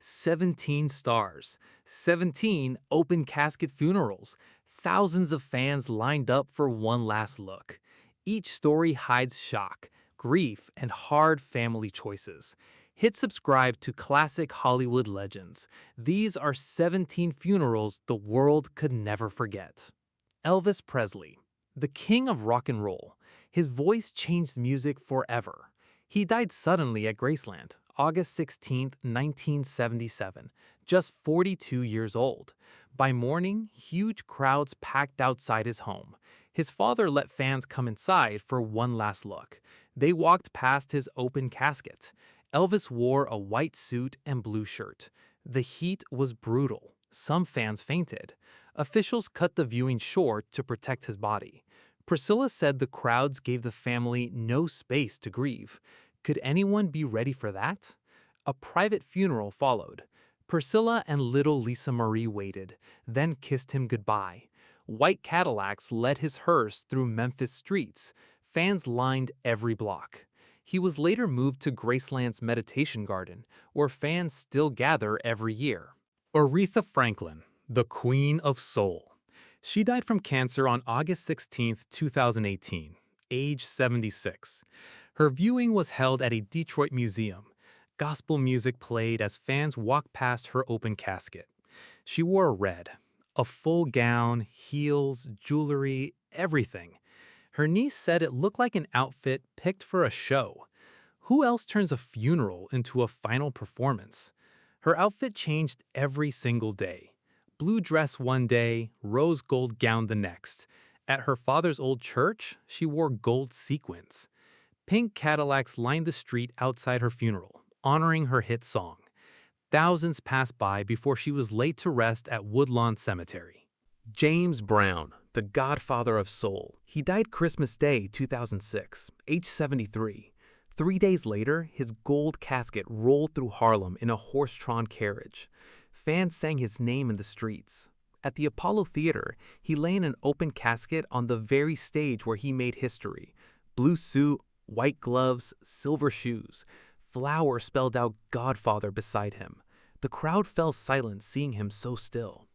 17 stars, 17 open casket funerals, thousands of fans lined up for one last look. Each story hides shock, grief, and hard family choices. Hit subscribe to Classic Hollywood Legends. These are 17 funerals the world could never forget. Elvis Presley, the king of rock and roll. His voice changed music forever. He died suddenly at Graceland, August 16, 1977, just 42 years old. By morning, huge crowds packed outside his home. His father let fans come inside for one last look. They walked past his open casket. Elvis wore a white suit and blue shirt. The heat was brutal. Some fans fainted. Officials cut the viewing short to protect his body. Priscilla said the crowds gave the family no space to grieve. Could anyone be ready for that? A private funeral followed. Priscilla and little Lisa Marie waited, then kissed him goodbye. White Cadillacs led his hearse through Memphis streets. Fans lined every block. He was later moved to Graceland's Meditation Garden, where fans still gather every year. Aretha Franklin, the Queen of Soul. She died from cancer on August 16, 2018, age 76. Her viewing was held at a Detroit museum. Gospel music played as fans walked past her open casket. She wore red, a full gown, heels, jewelry, everything. Her niece said it looked like an outfit picked for a show. Who else turns a funeral into a final performance? Her outfit changed every single day. Blue dress one day, rose gold gown the next. At her father's old church, she wore gold sequins. Pink Cadillacs lined the street outside her funeral, honoring her hit song. Thousands passed by before she was laid to rest at Woodlawn Cemetery. James Brown, the godfather of soul. He died Christmas Day 2006, age 73. 3 days later, his gold casket rolled through Harlem in a horse-drawn carriage. Fans sang his name in the streets. At the Apollo Theater, he lay in an open casket on the very stage where he made history. Blue suit, white gloves, silver shoes. Flowers spelled out Godfather beside him. The crowd fell silent seeing him so still.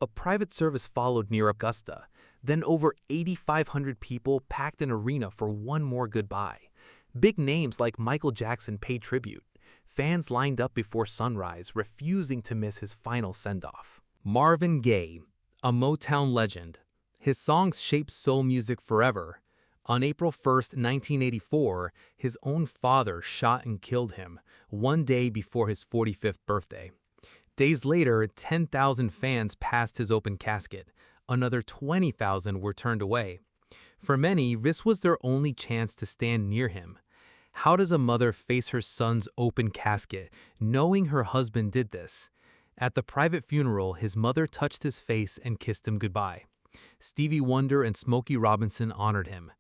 A private service followed near Augusta. Then over 8,500 people packed an arena for one more goodbye. Big names like Michael Jackson paid tribute. Fans lined up before sunrise, refusing to miss his final send-off. Marvin Gaye, a Motown legend. His songs shaped soul music forever. On April 1, 1984, his own father shot and killed him, one day before his 45th birthday. Days later, 10,000 fans passed his open casket. Another 20,000 were turned away. For many, this was their only chance to stand near him. How does a mother face her son's open casket, knowing her husband did this? At the private funeral, his mother touched his face and kissed him goodbye. Stevie Wonder and Smokey Robinson honored him.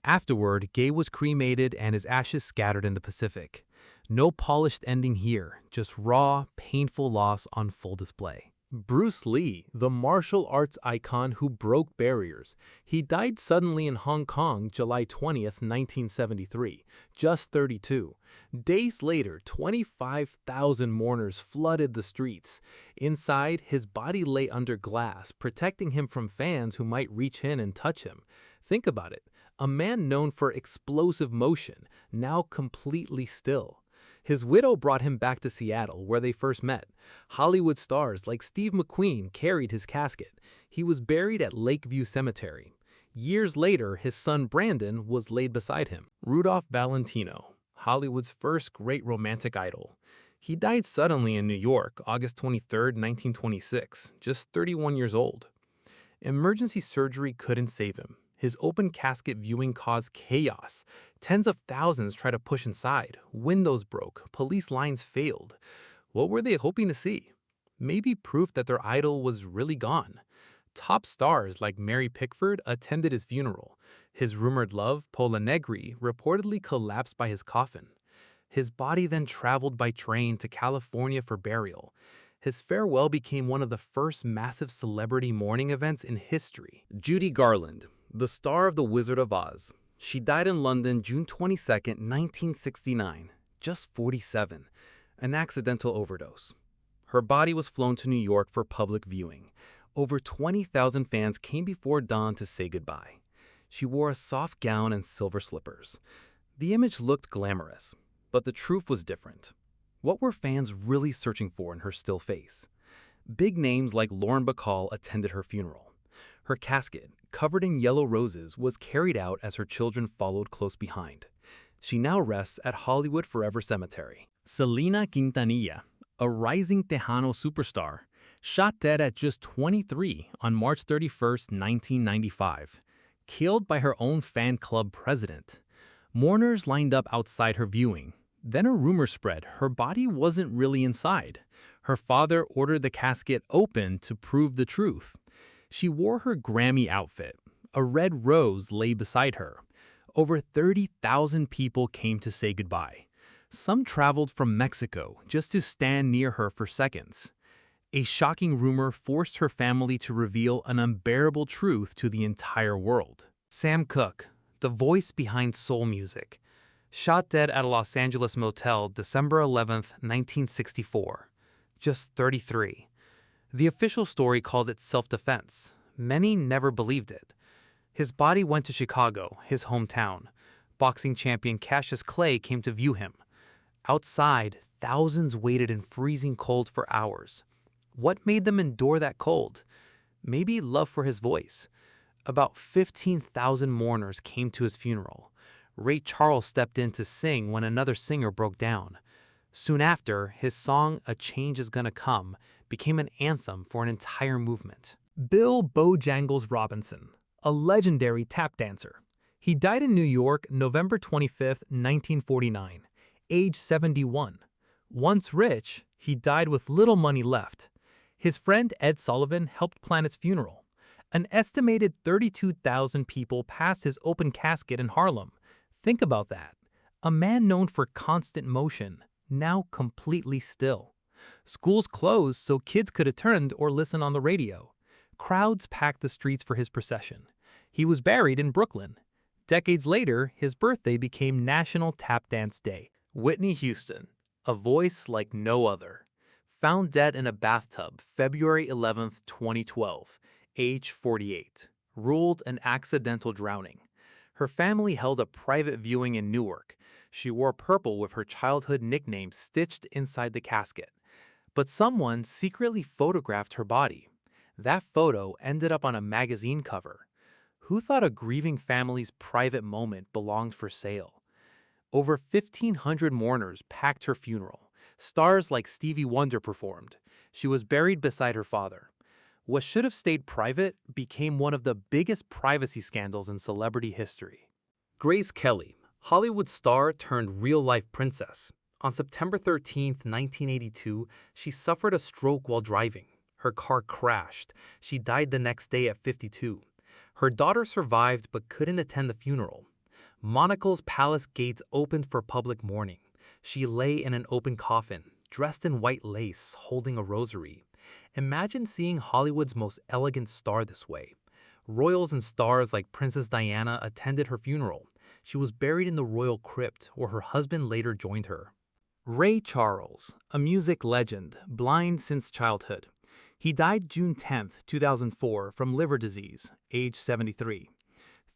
Afterward, Gaye was cremated and his ashes scattered in the Pacific. No polished ending here, just raw, painful loss on full display. Bruce Lee, the martial arts icon who broke barriers. He died suddenly in Hong Kong, July 20th, 1973, just 32. Days later, 25,000 mourners flooded the streets. Inside, his body lay under glass, protecting him from fans who might reach in and touch him. Think about it, a man known for explosive motion, now completely still. His widow brought him back to Seattle, where they first met. Hollywood stars like Steve McQueen carried his casket. He was buried at Lakeview Cemetery. Years later, his son Brandon was laid beside him. Rudolph Valentino, Hollywood's first great romantic idol. He died suddenly in New York, August 23, 1926, just 31 years old. Emergency surgery couldn't save him. His open casket viewing caused chaos. Tens of thousands tried to push inside. Windows broke. Police lines failed. What were they hoping to see? Maybe proof that their idol was really gone. Top stars like Mary Pickford attended his funeral. His rumored love, Paula Negri, reportedly collapsed by his coffin. His body then traveled by train to California for burial. His farewell became one of the first massive celebrity mourning events in history. Judy Garland, the star of The Wizard of Oz. She died in London June 22, 1969, just 47, an accidental overdose. Her body was flown to New York for public viewing. Over 20,000 fans came before dawn to say goodbye. She wore a soft gown and silver slippers. The image looked glamorous, but the truth was different. What were fans really searching for in her still face? Big names like Lauren Bacall attended her funeral. Her casket, covered in yellow roses, was carried out as her children followed close behind. She now rests at Hollywood Forever Cemetery. Selena Quintanilla, a rising Tejano superstar, shot dead at just 23 on March 31, 1995, killed by her own fan club president. Mourners lined up outside her viewing. Then a rumor spread her body wasn't really inside. Her father ordered the casket open to prove the truth. She wore her Grammy outfit. A red rose lay beside her. Over 30,000 people came to say goodbye. Some traveled from Mexico just to stand near her for seconds. A shocking rumor forced her family to reveal an unbearable truth to the entire world. Sam Cooke, the voice behind soul music, shot dead at a Los Angeles motel December 11, 1964. Just 33. The official story called it self-defense. Many never believed it. His body went to Chicago, his hometown. Boxing champion Cassius Clay came to view him. Outside, thousands waited in freezing cold for hours. What made them endure that cold? Maybe love for his voice. About 15,000 mourners came to his funeral. Ray Charles stepped in to sing when another singer broke down. Soon after, his song, "A Change Is Gonna Come," became an anthem for an entire movement. Bill Bojangles Robinson, a legendary tap dancer. He died in New York November 25, 1949, age 71. Once rich, he died with little money left. His friend Ed Sullivan helped plan his funeral. An estimated 32,000 people passed his open casket in Harlem. Think about that. A man known for constant motion, now completely still. Schools closed so kids could attend or listen on the radio. Crowds packed the streets for his procession. He was buried in Brooklyn. Decades later, his birthday became National Tap Dance Day. Whitney Houston, a voice like no other. Found dead in a bathtub February 11, 2012, age 48. Ruled an accidental drowning. Her family held a private viewing in Newark. She wore purple with her childhood nickname stitched inside the casket. But someone secretly photographed her body. That photo ended up on a magazine cover. Who thought a grieving family's private moment belonged for sale? Over 1,500 mourners packed her funeral. Stars like Stevie Wonder performed. She was buried beside her father. What should have stayed private became one of the biggest privacy scandals in celebrity history. Grace Kelly, Hollywood star turned real-life princess. On September 13, 1982, she suffered a stroke while driving. Her car crashed. She died the next day at 52. Her daughter survived but couldn't attend the funeral. Monacle's palace gates opened for public mourning. She lay in an open coffin, dressed in white lace, holding a rosary. Imagine seeing Hollywood's most elegant star this way. Royals and stars like Princess Diana attended her funeral. She was buried in the royal crypt, where her husband later joined her. Ray Charles, a music legend, blind since childhood. He died June 10, 2004, from liver disease, age 73.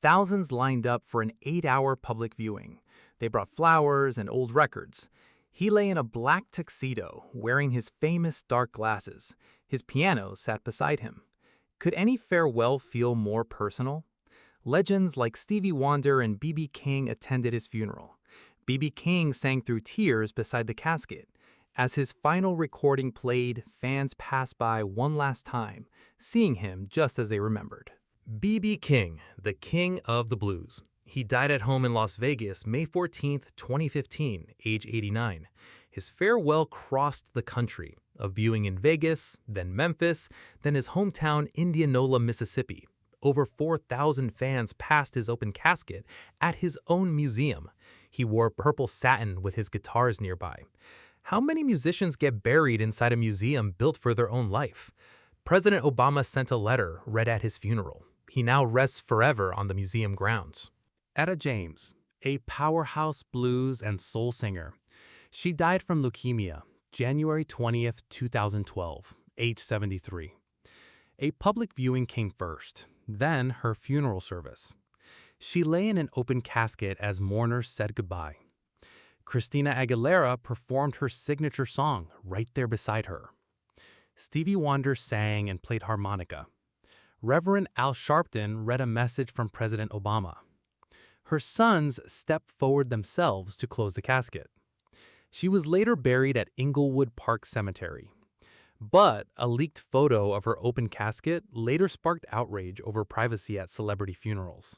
Thousands lined up for an 8-hour public viewing. They brought flowers and old records. He lay in a black tuxedo, wearing his famous dark glasses. His piano sat beside him. Could any farewell feel more personal? Legends like Stevie Wonder and B.B. King attended his funeral. B.B. King sang through tears beside the casket. As his final recording played, fans passed by one last time, seeing him just as they remembered. B.B. King, the king of the blues. He died at home in Las Vegas May 14, 2015, age 89. His farewell crossed the country, a viewing in Vegas, then Memphis, then his hometown Indianola, Mississippi. Over 4,000 fans passed his open casket at his own museum. He wore purple satin with his guitars nearby. How many musicians get buried inside a museum built for their own life? President Obama sent a letter read at his funeral. He now rests forever on the museum grounds. Etta James, a powerhouse blues and soul singer. She died from leukemia, January 20th, 2012, age 73. A public viewing came first, then her funeral service. She lay in an open casket as mourners said goodbye. Christina Aguilera performed her signature song right there beside her. Stevie Wonder sang and played harmonica. Reverend Al Sharpton read a message from President Obama. Her sons stepped forward themselves to close the casket. She was later buried at Inglewood Park Cemetery. But a leaked photo of her open casket later sparked outrage over privacy at celebrity funerals.